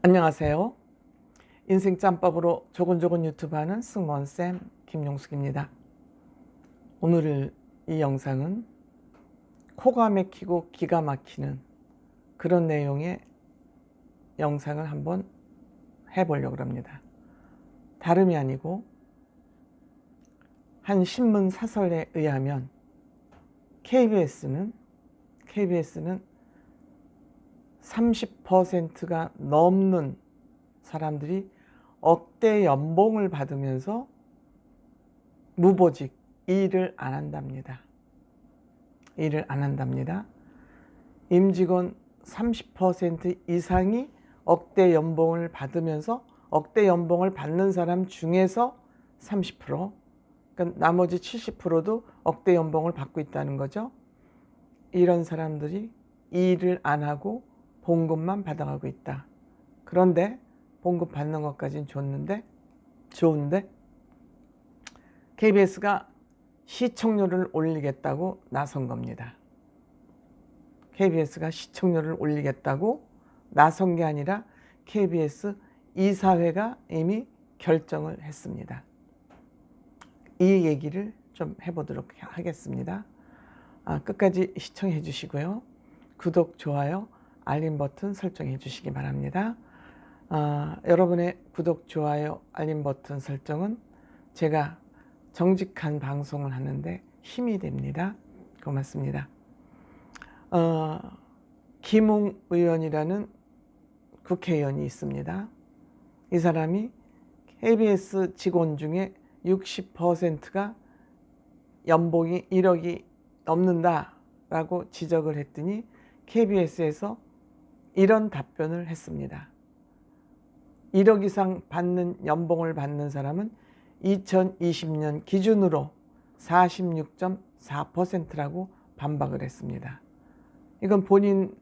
안녕하세요. 인생 짬밥으로 조곤조곤 유튜브 하는 승무원쌤 김용숙입니다. 오늘 이 영상은 코가 막히고 기가 막히는 그런 내용의 영상을 한번 해보려고 합니다. 다름이 아니고 한 신문 사설에 의하면 KBS는 30%가 넘는 사람들이 억대 연봉을 받으면서 무보직, 일을 안 한답니다. 임직원 30% 이상이 억대 연봉을 받으면서 억대 연봉을 받는 사람 중에서 30%, 그러니까 나머지 70%도 억대 연봉을 받고 있다는 거죠. 이런 사람들이 일을 안 하고 봉급만 받아가고 있다. 그런데 봉급 받는 것까지는 좋은데 KBS가 시청률을 올리겠다고 나선 겁니다. KBS가 시청률을 올리겠다고 나선 게 아니라 KBS 이사회가 이미 결정을 했습니다. 이 얘기를 좀 해보도록 하겠습니다. 끝까지 시청해 주시고요. 구독, 좋아요, 알림 버튼 설정해 주시기 바랍니다. 여러분의 구독, 좋아요, 알림 버튼 설정은 제가 정직한 방송을 하는데 힘이 됩니다. 고맙습니다. 김웅 의원이라는 국회의원이 있습니다. 이 사람이 KBS 직원 중에 60%가 연봉이 1억이 넘는다라고 지적을 했더니 KBS에서 이런 답변을 했습니다. 1억 이상 받는 연봉을 받는 사람은 2020년 기준으로 46.4%라고 반박을 했습니다. 이건 본인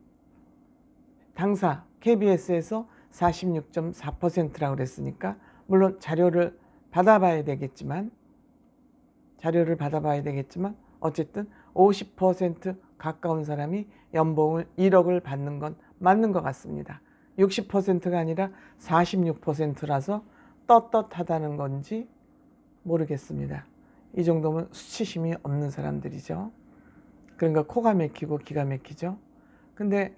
당사 KBS에서 46.4%라고 그랬으니까 물론 자료를 받아봐야 되겠지만 어쨌든 50% 가까운 사람이 연봉을 1억을 받는 건 맞는 것 같습니다. 60%가 아니라 46%라서 떳떳하다는 건지 모르겠습니다. 이 정도면 수치심이 없는 사람들이죠. 그러니까 코가 막히고 기가 막히죠. 근데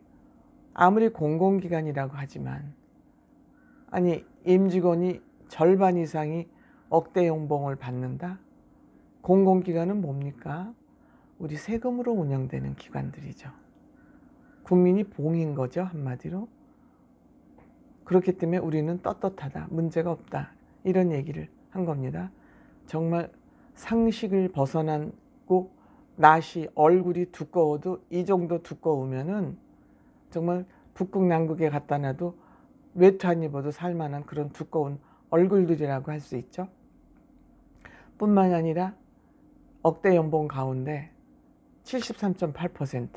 아무리 공공기관이라고 하지만 아니 임직원이 절반 이상이 억대 연봉을 받는다? 공공기관은 뭡니까? 우리 세금으로 운영되는 기관들이죠. 국민이 봉인 거죠, 한마디로. 그렇기 때문에 우리는 떳떳하다, 문제가 없다, 이런 얘기를 한 겁니다. 정말 상식을 벗어나고 낯이 얼굴이 두꺼워도 이 정도 두꺼우면은 정말 북극 남극에 갖다 놔도 외투 안 입어도 살만한 그런 두꺼운 얼굴들이라고 할 수 있죠. 뿐만이 아니라 억대 연봉 가운데 73.8%,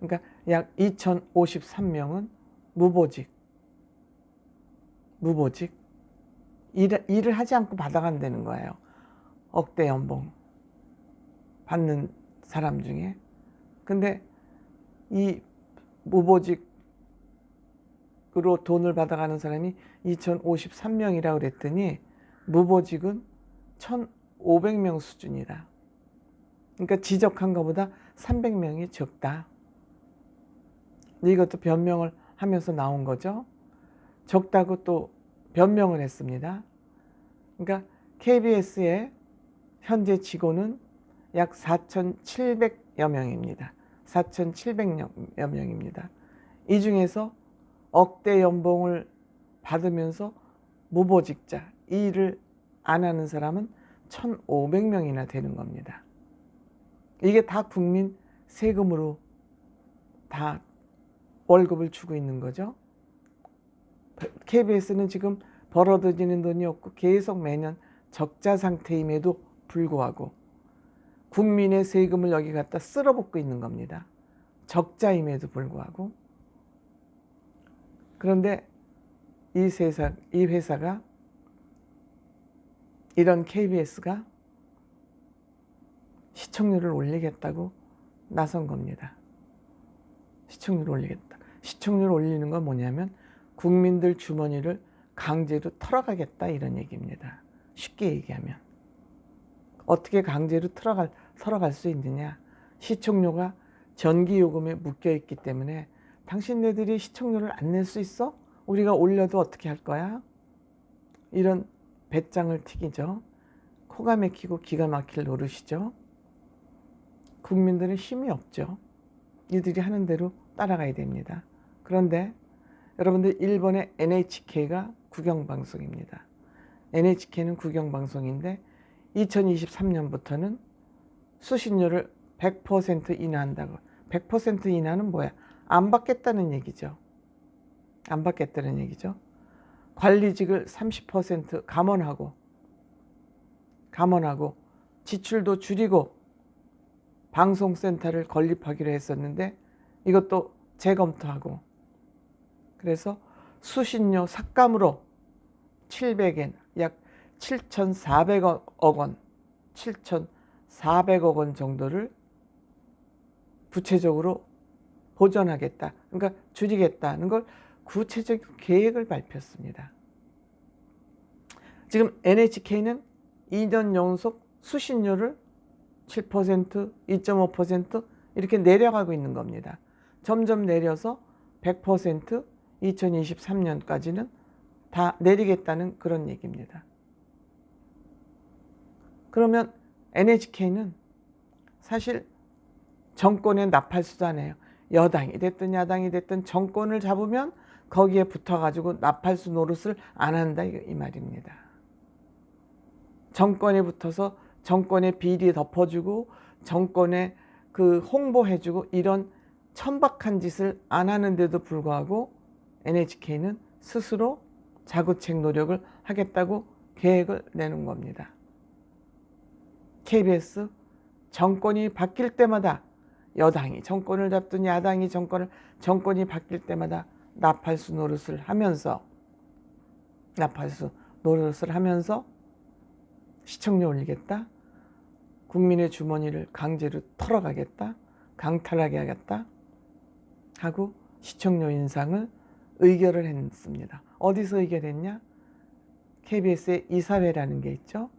그러니까 약 2053명은 무보직, 일을 하지 않고 받아간다는 거예요. 억대 연봉 받는 사람 중에. 근데 이 무보직으로 돈을 받아가는 사람이 2053명이라고 그랬더니 무보직은 1500명 수준이다. 그러니까 지적한 것보다 300명이 적다. 이것도 변명을 하면서 나온 거죠. 적다고 또 변명을 했습니다. 그러니까 KBS의 현재 직원은 약 4,700여 명입니다. 4,700여 명입니다. 이 중에서 억대 연봉을 받으면서 무보직자, 일을 안 하는 사람은 1,500명이나 되는 겁니다. 이게 다 국민 세금으로 다 월급을 주고 있는 거죠. KBS는 지금 벌어들이는 돈이 없고 계속 매년 적자 상태임에도 불구하고 국민의 세금을 여기 갖다 쓸어붓고 있는 겁니다. 적자임에도 불구하고. 그런데 이 회사가 이런 KBS가 시청률을 올리겠다고 나선 겁니다. 시청률을 올리겠다. 시청률을 올리는 건 뭐냐면 국민들 주머니를 강제로 털어가겠다 이런 얘기입니다. 쉽게 얘기하면. 어떻게 강제로 털어갈 수 있느냐. 시청료가 전기요금에 묶여있기 때문에 당신네들이 시청료를 안 낼 수 있어? 우리가 올려도 어떻게 할 거야? 이런 배짱을 튀기죠. 코가 막히고 기가 막힐 노릇이죠. 국민들은 힘이 없죠. 이들이 하는 대로 따라가야 됩니다. 그런데 여러분들 일본의 NHK가 국영방송입니다. NHK는 국영방송인데 2023년부터는 수신료를 100% 인하한다고. 100% 인하는 뭐야? 안 받겠다는 얘기죠. 안 받겠다는 얘기죠. 관리직을 30% 감원하고 지출도 줄이고 방송센터를 건립하기로 했었는데 이것도 재검토하고, 그래서 수신료 삭감으로 700엔 약 7,400억 원, 7,400억 원 정도를 구체적으로 보전하겠다. 그러니까 줄이겠다는 걸 구체적인 계획을 발표했습니다. 지금 NHK는 2년 연속 수신료를 7%, 2.5% 이렇게 내려가고 있는 겁니다. 점점 내려서 100% 2023년까지는 다 내리겠다는 그런 얘기입니다. 그러면 NHK는 사실 정권의 나팔수단이에요. 여당이 됐든 야당이 됐든 정권을 잡으면 거기에 붙어가지고 나팔수 노릇을 안 한다 이 말입니다. 정권에 붙어서 정권의 비리 덮어주고 정권에 그 홍보해주고 이런 천박한 짓을 안 하는데도 불구하고 NHK는 스스로 자구책 노력을 하겠다고 계획을 내는 겁니다. KBS 정권이 바뀔 때마다 여당이 정권을 잡든 야당이 정권이 바뀔 때마다 나팔수 노릇을 하면서 시청료 올리겠다, 국민의 주머니를 강제로 털어가겠다, 강탈하게 하겠다 하고 시청료 인상을 의결을 했습니다. 어디서 의결했냐? KBS의 이사회라는 게 있죠.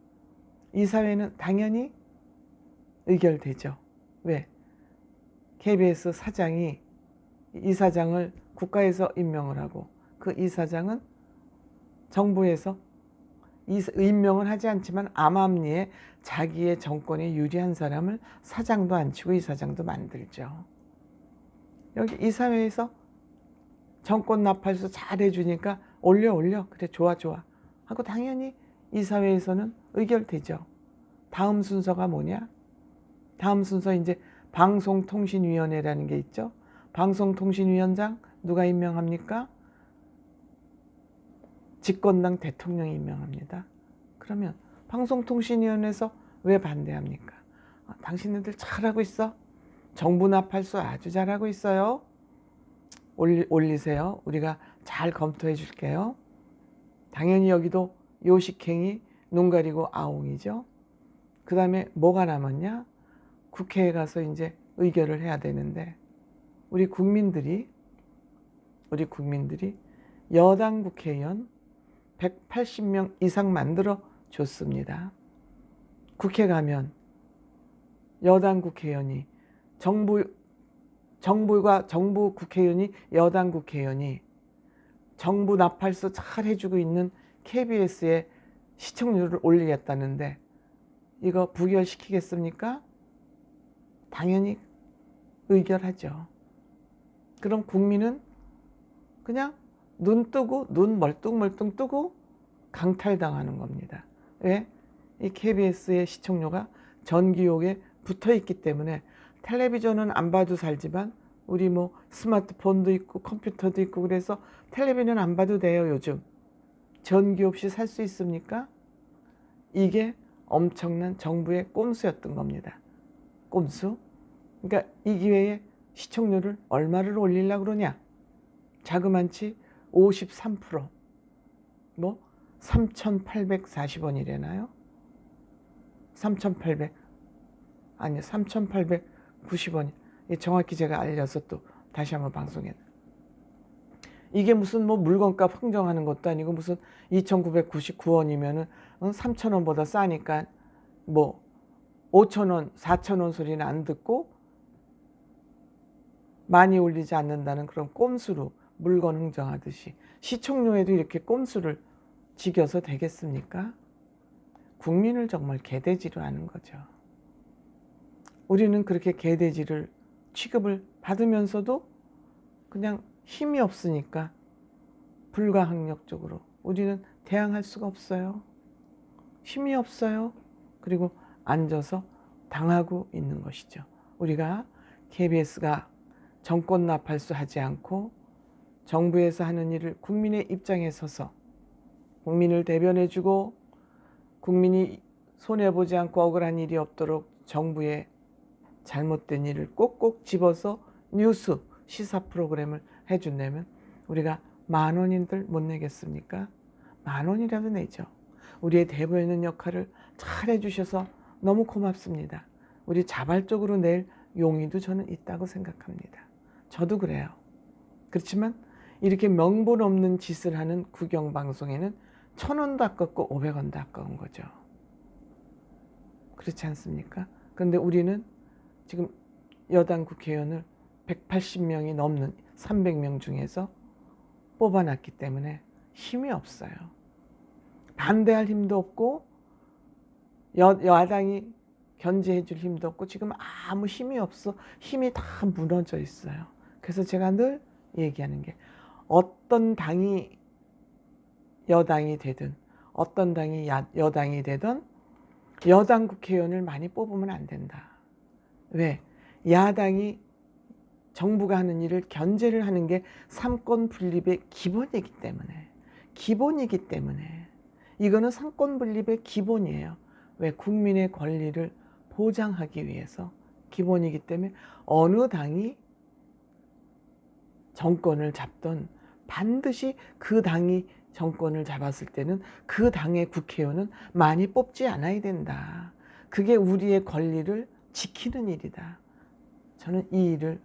이사회는 당연히 의결되죠. 왜? KBS 사장이 이사장을 국가에서 임명을 하고 그 이사장은 정부에서 임명을 하지 않지만 암암리에 자기의 정권에 유리한 사람을 사장도 안 치고 이사장도 만들죠. 여기 이사회에서 정권 나팔수 잘 해주니까 올려 그래 좋아 하고 당연히 이사회에서는 의결되죠. 다음 순서가 뭐냐? 다음 순서 이제 방송통신위원회라는 게 있죠. 방송통신위원장 누가 임명합니까? 집권당 대통령이 임명합니다. 그러면 방송통신위원회에서 왜 반대합니까? 당신네들 잘하고 있어. 정부 나팔수 아주 잘하고 있어요. 올리세요. 우리가 잘 검토해 줄게요. 당연히 여기도 요식행위, 눈 가리고 아웅이죠. 그 다음에 뭐가 남았냐? 국회에 가서 이제 의결을 해야 되는데 우리 국민들이 여당 국회의원 180명 이상 만들어 줬습니다. 국회 가면 여당 국회의원이 정부 국회의원이 여당 국회의원이 정부 나팔수 잘 해주고 있는 KBS의 시청률을 올리겠다는데 이거 부결시키겠습니까? 당연히 의결하죠. 그럼 국민은 그냥 눈 멀뚱멀뚱 뜨고 강탈당하는 겁니다. 왜? 이 KBS의 시청료가 전기요금에 붙어있기 때문에 텔레비전은 안 봐도 살지만 우리 뭐 스마트폰도 있고 컴퓨터도 있고 그래서 텔레비전 안 봐도 돼요. 요즘 전기 없이 살 수 있습니까? 이게 엄청난 정부의 꼼수였던 겁니다. 꼼수. 그러니까 이 기회에 시청료를 얼마를 올리려고 그러냐? 자그만치 53%, 뭐 3,840원이래나요? 3,890원. 정확히 제가 알려서 또 다시 한번 방송에. 이게 무슨 뭐 물건값 흥정하는 것도 아니고 무슨 2,999원이면은 3,000원보다 싸니까 뭐 5,000원, 4,000원 소리는 안 듣고 많이 올리지 않는다는 그런 꼼수로 물건 흥정하듯이 시청료에도 이렇게 꼼수를 지겨서 되겠습니까? 국민을 정말 개돼지로 하는 거죠. 우리는 그렇게 개돼지를 취급을 받으면서도 그냥 힘이 없으니까 불가항력적으로 우리는 대항할 수가 없어요. 힘이 없어요. 그리고 앉아서 당하고 있는 것이죠. 우리가 KBS가 정권 나팔수 하지 않고 정부에서 하는 일을 국민의 입장에 서서 국민을 대변해주고 국민이 손해보지 않고 억울한 일이 없도록 정부의 잘못된 일을 꼭꼭 집어서 뉴스 시사 프로그램을 해준다면 우리가 10,000원인들 못 내겠습니까? 10,000원이라도 내죠. 우리의 대변인 역할을 잘 해주셔서 너무 고맙습니다. 우리 자발적으로 낼 용의도 저는 있다고 생각합니다. 저도 그래요. 그렇지만 이렇게 명분 없는 짓을 하는 국영방송에는 1,000원도 아깝고 500원도 아까운 거죠. 그렇지 않습니까? 그런데 우리는 지금 여당 국회의원을 180명이 넘는 300명 중에서 뽑아놨기 때문에 힘이 없어요. 반대할 힘도 없고 야당이 견제해 줄 힘도 없고 지금 아무 힘이 없어. 힘이 다 무너져 있어요. 그래서 제가 늘 얘기하는 게 어떤 당이 여당이 되든 어떤 당이 여당이 되든 여당 국회의원을 많이 뽑으면 안 된다. 왜? 야당이 정부가 하는 일을 견제를 하는 게 삼권 분립의 기본이기 때문에 이거는 삼권 분립의 기본이에요. 왜? 국민의 권리를 보장하기 위해서 기본이기 때문에 어느 당이 정권을 잡던 반드시 그 당이 정권을 잡았을 때는 그 당의 국회의원은 많이 뽑지 않아야 된다. 그게 우리의 권리를 지키는 일이다. 저는 이 일을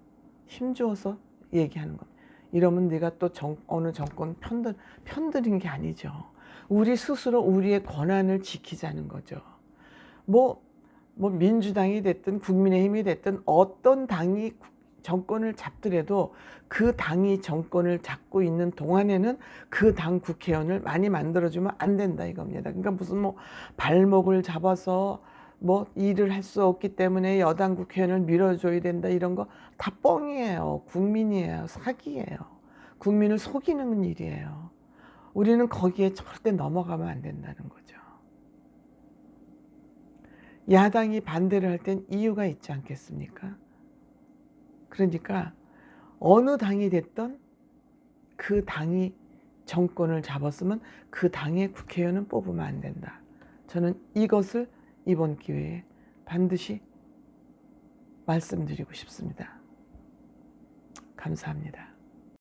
힘주어서 얘기하는 겁니다. 이러면 네가 또 어느 정권 편드는 게 아니죠. 우리 스스로 우리의 권한을 지키자는 거죠. 뭐 민주당이 됐든 국민의힘이 됐든 어떤 당이 정권을 잡더라도 그 당이 정권을 잡고 있는 동안에는 그 당 국회의원을 많이 만들어주면 안 된다 이겁니다. 그러니까 무슨 뭐 발목을 잡아서 뭐 일을 할 수 없기 때문에 여당 국회의원을 밀어줘야 된다 이런 거 다 뻥이에요. 국민이에요. 사기예요. 국민을 속이는 일이에요. 우리는 거기에 절대 넘어가면 안 된다는 거죠. 야당이 반대를 할 땐 이유가 있지 않겠습니까? 그러니까 어느 당이 됐던 그 당이 정권을 잡았으면 그 당의 국회의원은 뽑으면 안 된다. 저는 이것을 이번 기회에 반드시 말씀드리고 싶습니다. 감사합니다.